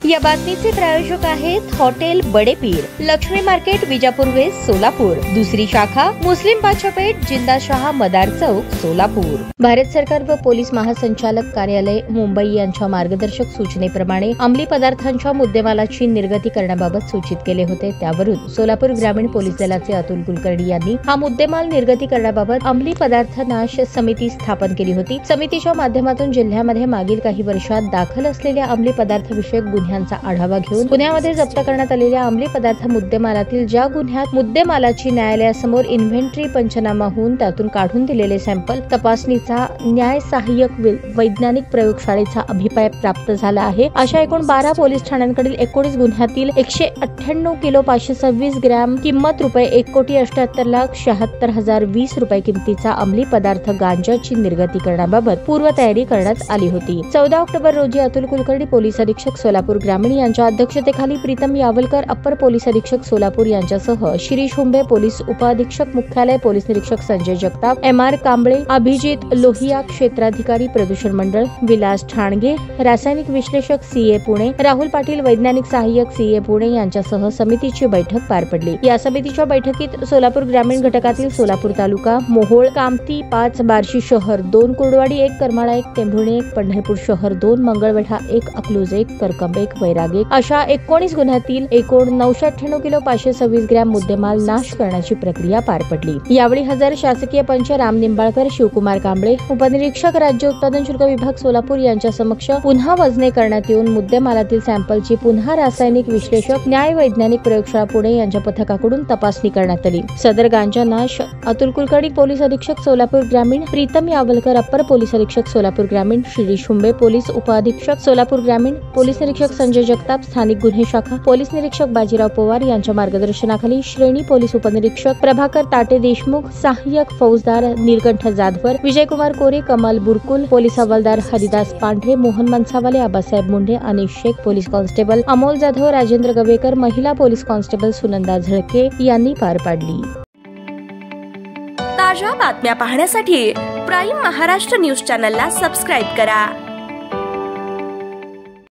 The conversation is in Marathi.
या बातमीचे प्रायोजक आहेत hotel Badepir, Laxmi market, Vijapur west, Solapur. दुसरी शाखा मुस्लिम बादशाहपेठ, जिंदाशाह मदार चौक, सोलापूर। भारत सरकार व पोलीस महासंचालक कार्यालय मुंबई यांच्या मार्गदर्शक सूचनेप्रमाणे अंमली पदार्थांच्या मुद्देमालाची निर्गती करण्याबाबत सूचित केले होते। त्यावरून सोलापूर ग्रामीण पोलीस दलाचे अतुल कुलकर्णी यांनी हा मुद्देमाल निर्गती करण्याबाबत अंमली पदार्थ नाश समिती स्थापन केली होती। समितीच्या माध्यमातून जिल्ह्यामध्ये मागील काही वर्षात दाखल असलेल्या अंमली पदार्थ विषयक गुन्ह्यांचा आढावा घेऊन गुन्ह्यामध्ये जप्त करण्यात आलेल्या अंमली पदार्थ मुद्देमालातील ज्या गुन्ह्यात मुद्देमालाची न्यायालयासमोर इन्व्हेंटरी पंचनामा होऊन त्यातून काढून दिलेले सॅम्पल तपासणीचा न्याय सहाय्यक वैज्ञानिक प्रयोगशाळेचा अभिप्राय प्राप्त झाला आहे। अशा एकूण 12 पोलीस ठाण्यांकडील 19 गुन्ह्यातील 198 किलो 526 ग्रॅम किंमत ₹1,78,76,020 किमतीचा अंमली पदार्थ गांजाची निर्गती करण्याबाबत पूर्वतयारी करण्यात आली होती। 14 ऑक्टोबर रोजी अतुल कुलकर्णी पोलीस अधीक्षक सोलापूर ग्रामीण यांच्या अध्यक्षतेखाली प्रीतम यावलकर अप्पर पोलीस अधीक्षक सोलापूर यांच्यासह शिरीष हुंबे पोलीस उपअधीक्षक मुख्यालय पोलीस निरीक्षक संजय जगताप, MR कांबळे, अभिजित लोहिया क्षेत्राधिकारी प्रदूषण मंडळ, विलास ठाणगे रासायनिक विश्लेषक CA पुणे, राहुल पाटील वैज्ञानिक सहाय्यक CA पुणे यांच्यासह समितीची बैठक पार पडली। या समितीच्या बैठकीत सोलापूर ग्रामीण घटकातील सोलापूर तालुका, मोहोळ, कामती 5, बार्शी शहर 2, कुर्डवाडी 1, करमाळा 1, टेंभुर्णी 1, पंढरपूर शहर 2, मंगळवेढा 1, अकलूज 1, करकंब 1, वैराग 1 अशा 19 गुन्ह्यातील एकूण 998 किलो 526 ग्रॅम मुद्देमाल नाश करण्याची प्रक्रिया पार पडली। यावेळी हजर शासकीय पंच राम निंबाळकर, शिवकुमार कांबळे, उपनिरीक्षक राज्य उत्पादन शुल्क विभाग सोलापूर यांच्या समक्ष पुन्हा वजने करण्यात येऊन मुद्देमालातील सॅम्पलची पुन्हा रासायनिक विश्लेषक न्याय वैज्ञानिक प्रयोगशाळा पुणे यांच्या पथकाकडून तपासणी करण्यात आली। सदर गांजा नाश अतुल कुलकर्णी पोलीस अधीक्षक सोलापूर ग्रामीण, प्रीतम यावलकर अप्पर पोलीस अधीक्षक सोलापूर ग्रामीण, शिरीष हुंबे पोलीस उपअधीक्षक सोलापूर ग्रामीण, पोलीस निरीक्षक संजय जगताप स्थानिक गुन्हे शाखा, पोलीस निरीक्षक बाजीराव पवार यांच्या मार्गदर्शनाखाली श्रेणी पोलीस उपनिरीक्षक प्रभाकर ताटे देशमुख, सहाय्यक फौजदार नीलकंठ जाधवर, विजयकुमार कोरे, कमल बुरकुल, पोलीस हवालदार हरिदास पांढरे, मोहन मनसावाले, आबासाहेब मुंडे, अनिश शेख, पोलीस कॉन्स्टेबल अमोल जाधव, राजेंद्र गवेकर, महिला पोलीस कॉन्स्टेबल सुनंदा झळके यांनी पार पाडली। ताज्या बातम्या पाहण्यासाठी प्राईम महाराष्ट्र न्यूज चॅनलला सबस्क्राईब करा।